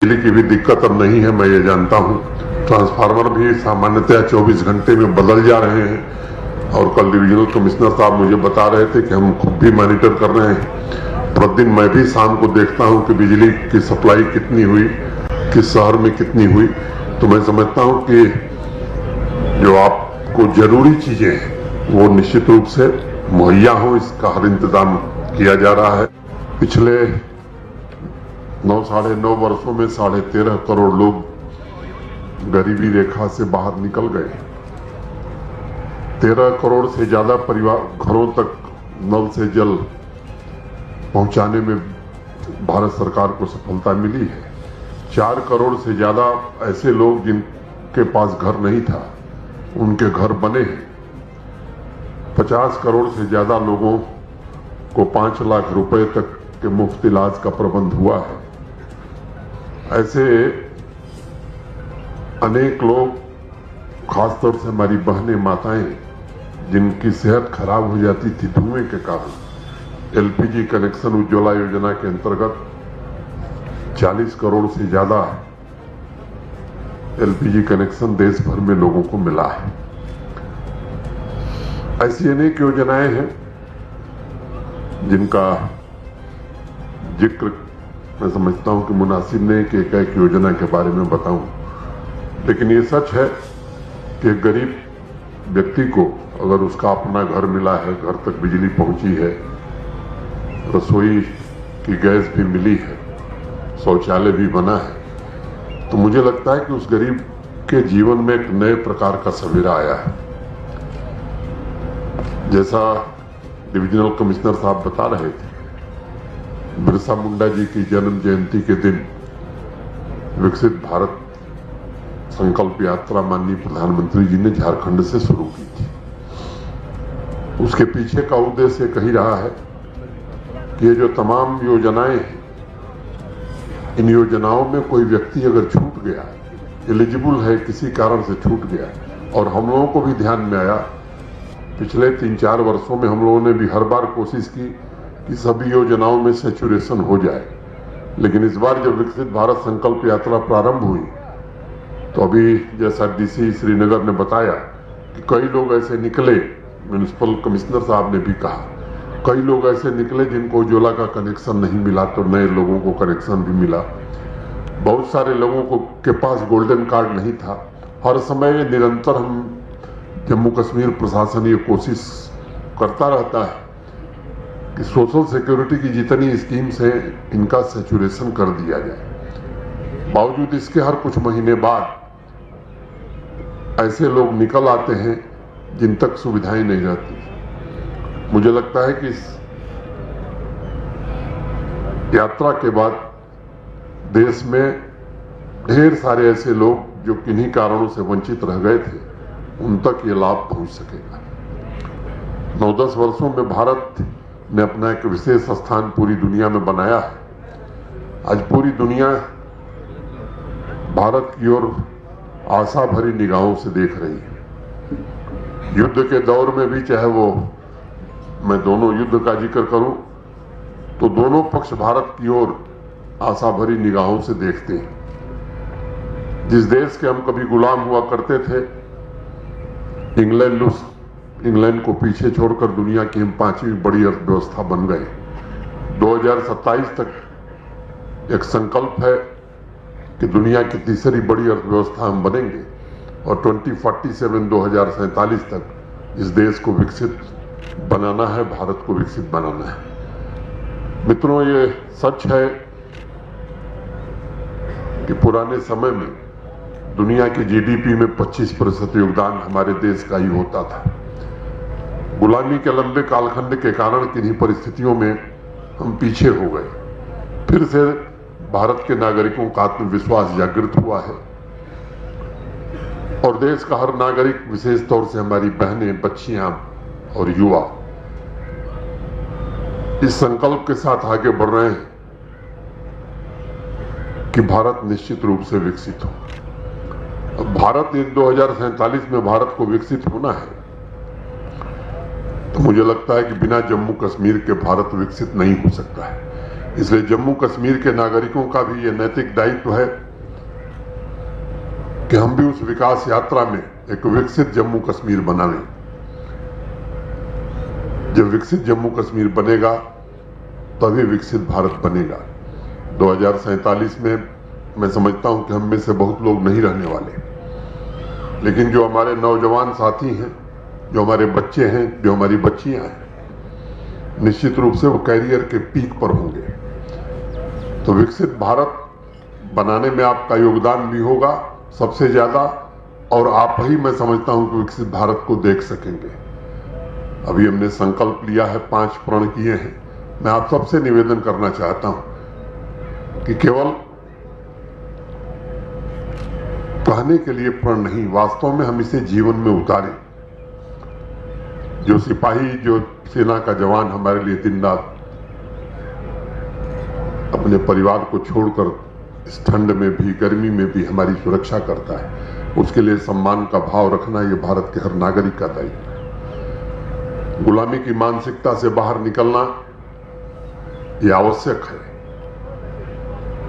बिजली की भी दिक्कत अब नहीं है, मैं ये जानता हूँ। ट्रांसफार्मर भी सामान्यतः 24 घंटे में बदल जा रहे हैं और कल डिविजनल कमिश्नर साहब मुझे बता रहे थे कि हम खुद भी मॉनिटर कर रहे हैं। प्रतिदिन मैं भी शाम को देखता हूँ कि बिजली की सप्लाई कितनी हुई, किस शहर में कितनी हुई। तो मैं समझता हूँ कि जो आपको जरूरी चीजें हैं वो निश्चित रूप से मुहैया हो, इसका हर इंतजाम किया जा रहा है। पिछले 9 9.5 वर्षों में 13.5 करोड़ लोग गरीबी रेखा से बाहर निकल गए। 13 करोड़ से ज्यादा परिवार घरों तक नल से जल पहुंचाने में भारत सरकार को सफलता मिली है। 4 करोड़ से ज्यादा ऐसे लोग जिनके पास घर नहीं था, उनके घर बने हैं। 50 करोड़ से ज्यादा लोगों को 5 लाख रुपए तक के मुफ्त इलाज का प्रबंध हुआ है। ऐसे अनेक लोग, खासतौर से हमारी बहनें, माताएं, जिनकी सेहत खराब हो जाती थी धुएं के कारण, एलपीजी कनेक्शन उज्ज्वला योजना के अंतर्गत 40 करोड़ से ज्यादा एलपीजी कनेक्शन देश भर में लोगों को मिला है। ऐसी अनेक योजनाएं हैं जिनका जिक्र मैं समझता हूं कि मुनासिब नहीं कि एक योजना के बारे में बताऊं, लेकिन ये सच है कि गरीब व्यक्ति को अगर उसका अपना घर मिला है, घर तक बिजली पहुंची है, रसोई की गैस भी मिली है, शौचालय भी बना है, तो मुझे लगता है कि उस गरीब के जीवन में एक नए प्रकार का सवेरा आया है। जैसा डिविजनल कमिश्नर साहब बता रहे थे, बिरसा मुंडा जी की जन्म जयंती के दिन विकसित भारत संकल्प यात्रा माननीय प्रधानमंत्री जी ने झारखंड से शुरू की थी। उसके पीछे का उद्देश्य कही रहा है कि ये जो तमाम योजनाएं हैं, इन योजनाओं में कोई व्यक्ति अगर छूट गया, एलिजिबल है, किसी कारण से छूट गया, और हम लोगों को भी ध्यान में आया, पिछले 3-4 वर्षों में हम लोगों ने भी हर बार कोशिश की कि सभी योजनाओं में सैचुरेशन हो जाए, लेकिन इस बार जब विकसित भारत संकल्प यात्रा प्रारंभ हुई तो अभी जैसा डीसी श्रीनगर ने बताया कि कई लोग ऐसे निकले, म्युनिसिपल कमिश्नर साहब ने भी कहा, कई लोग ऐसे निकले जिनको उज्ज्वला का कनेक्शन नहीं मिला तो नए लोगों को कनेक्शन भी मिला। बहुत सारे लोगों को के पास गोल्डन कार्ड नहीं था। हर समय निरंतर हम जम्मू कश्मीर प्रशासन ये कोशिश करता रहता है कि सोशल सिक्योरिटी की जितनी स्कीम्स हैं इनका सैचुरेशन कर दिया जाए। बावजूद इसके हर कुछ महीने बाद ऐसे लोग निकल आते हैं जिन तक सुविधाएं नहीं रहती। मुझे लगता है कि इस यात्रा के बाद देश में ढेर सारे ऐसे लोग जो किन्हीं कारणों से वंचित रह गए थे, उन तक ये लाभ पहुंच सकेगा। 9-10 वर्षों में भारत ने अपना एक विशेष स्थान पूरी दुनिया में बनाया है। आज पूरी दुनिया भारत की ओर आशा भरी निगाहों से देख रही है। युद्ध के दौर में भी, चाहे वो मैं दोनों युद्ध का जिक्र करूं, तो दोनों पक्ष भारत की ओर आशा भरी निगाहों से देखते हैं। जिस देश के हम कभी गुलाम हुआ करते थे, इंग्लैंड को पीछे छोड़कर दुनिया की हम 5वीं बड़ी अर्थव्यवस्था बन गए। 2027 तक एक संकल्प है कि दुनिया की तीसरी बड़ी अर्थव्यवस्था हम बनेंगे और 2047 तक इस देश को विकसित बनाना है, भारत को विकसित बनाना है। मित्रों, ये सच है कि पुराने समय में दुनिया की जीडीपी में 25% योगदान हमारे देश का ही होता था। गुलामी के लंबे कालखंड के कारण किन्हीं परिस्थितियों में हम पीछे हो गए। फिर से भारत के नागरिकों का आत्मविश्वास जागृत हुआ है और देश का हर नागरिक, विशेष तौर से हमारी बहनें, बच्चियां और युवा इस संकल्प के साथ आगे बढ़ रहे हैं कि भारत निश्चित रूप से विकसित हो। अब भारत 2047 में भारत को विकसित होना है, तो मुझे लगता है कि बिना जम्मू कश्मीर के भारत विकसित नहीं हो सकता है। इसलिए जम्मू कश्मीर के नागरिकों का भी ये नैतिक दायित्व है कि हम भी उस विकास यात्रा में एक विकसित जम्मू कश्मीर बनावें। जब विकसित जम्मू कश्मीर बनेगा तभी विकसित भारत बनेगा। 2047 में मैं समझता हूं कि हम में से बहुत लोग नहीं रहने वाले, लेकिन जो हमारे नौजवान साथी हैं, जो हमारे बच्चे हैं, जो हमारी बच्चियां हैं, निश्चित रूप से वो कैरियर के पीक पर होंगे। तो विकसित भारत बनाने में आपका योगदान भी होगा सबसे ज्यादा, और आप ही मैं समझता हूं कि विकसित भारत को देख सकेंगे। अभी हमने संकल्प लिया है, 5 प्रण किए हैं। मैं आप सबसे निवेदन करना चाहता हूं कि केवल कहने के लिए प्रण नहीं, वास्तव में हम इसे जीवन में उतारें। जो सिपाही, जो सेना का जवान हमारे लिए दिन रात अपने परिवार को छोड़कर इस ठंड में भी, गर्मी में भी हमारी सुरक्षा करता है, उसके लिए सम्मान का भाव रखना ये भारत के हर नागरिक का दायित्व है। गुलामी की मानसिकता से बाहर निकलना ये आवश्यक है,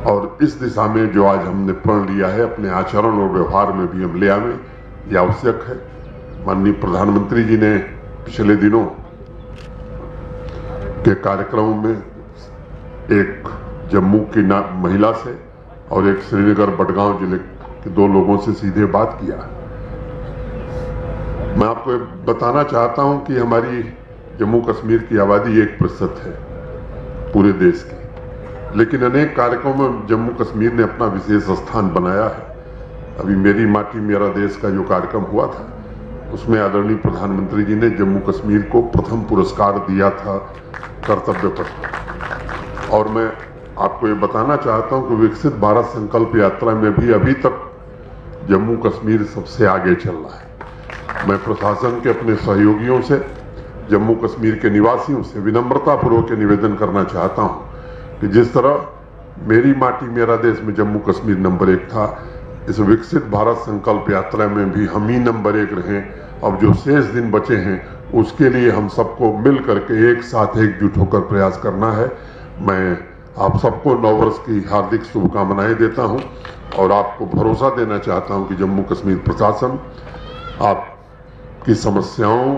और इस दिशा में जो आज हमने प्रण लिया है, अपने आचरण और व्यवहार में भी हम ले आवें, ये आवश्यक है। माननीय प्रधानमंत्री जी ने पिछले दिनों के कार्यक्रमों में एक जम्मू की महिला से और एक श्रीनगर बडगांव जिले के 2 लोगों से सीधे बात किया। मैं आपको बताना चाहता हूं कि हमारी जम्मू कश्मीर की आबादी 1% है पूरे देश की, लेकिन अनेक कार्यक्रमों में जम्मू कश्मीर ने अपना विशेष स्थान बनाया है। अभी मेरी माटी मेरा देश का जो कार्यक्रम हुआ था, उसमें आदरणीय प्रधानमंत्री जी ने जम्मू कश्मीर को प्रथम पुरस्कार दिया था कर्तव्य पथ पर। और मैं आपको ये बताना चाहता हूं कि विकसित भारत संकल्प यात्रा में भी अभी तक जम्मू कश्मीर सबसे आगे चल रहा है। मैं प्रशासन के अपने सहयोगियों से, जम्मू कश्मीर के निवासियों से विनम्रता पूर्वक निवेदन करना चाहता हूं कि जिस तरह मेरी माटी मेरा देश में जम्मू कश्मीर नंबर 1 था, इस विकसित भारत संकल्प यात्रा में भी हम ही नंबर 1 रहें। अब जो शेष दिन बचे हैं उसके लिए हम सबको मिल करके एक साथ एकजुट होकर प्रयास करना है। मैं आप सबको नववर्ष की हार्दिक शुभकामनाएं देता हूं और आपको भरोसा देना चाहता हूं कि जम्मू कश्मीर प्रशासन आपकी समस्याओं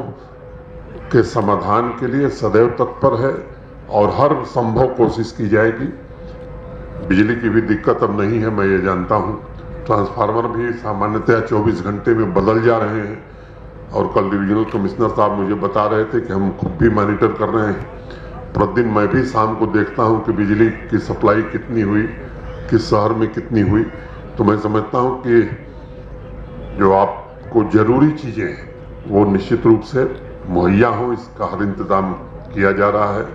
के समाधान के लिए सदैव तत्पर है और हर संभव कोशिश की जाएगी। बिजली की भी दिक्कत अब नहीं है, मैं ये जानता हूं। ट्रांसफार्मर भी सामान्यतः 24 घंटे में बदल जा रहे हैं, और कल डिविजनल कमिश्नर साहब मुझे बता रहे थे कि हम खुद भी मॉनिटर कर रहे हैं। प्रतिदिन मैं भी शाम को देखता हूं कि बिजली की सप्लाई कितनी हुई, किस शहर में कितनी हुई। तो मैं समझता हूं कि जो आपको जरूरी चीजें हैं वो निश्चित रूप से मुहैया हो, इसका हर इंतजाम किया जा रहा है।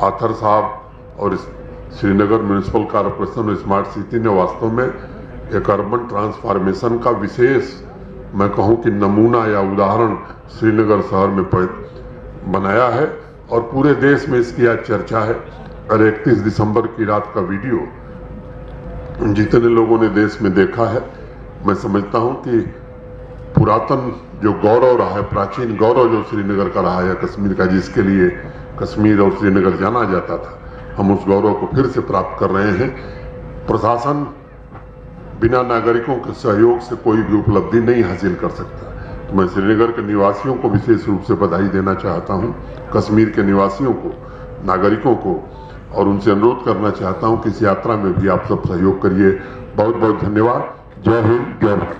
आथर साहब और श्रीनगर म्यूनिसिपल कॉर्पोरेशन और स्मार्ट सिटी ने वास्तव में एक अर्बन ट्रांसफॉर्मेशन का विशेष, मैं कहूं कि नमूना या उदाहरण श्रीनगर शहर में बनाया है, और पूरे देश में इसकी आज चर्चा है। और 31 दिसंबर की रात का वीडियो जितने लोगों ने देश में देखा है, मैं समझता हूं कि पुरातन जो गौरव रहा है, प्राचीन गौरव जो श्रीनगर का रहा है, कश्मीर का, जिसके लिए कश्मीर और श्रीनगर जाना जाता था, हम उस गौरव को फिर से प्राप्त कर रहे हैं। प्रशासन बिना नागरिकों के सहयोग से कोई भी उपलब्धि नहीं हासिल कर सकता। तो मैं श्रीनगर के निवासियों को विशेष रूप से बधाई देना चाहता हूं, कश्मीर के निवासियों को, नागरिकों को, और उनसे अनुरोध करना चाहता हूं कि इस यात्रा में भी आप सब सहयोग करिए। बहुत बहुत धन्यवाद। जय हिंद, जय भारत।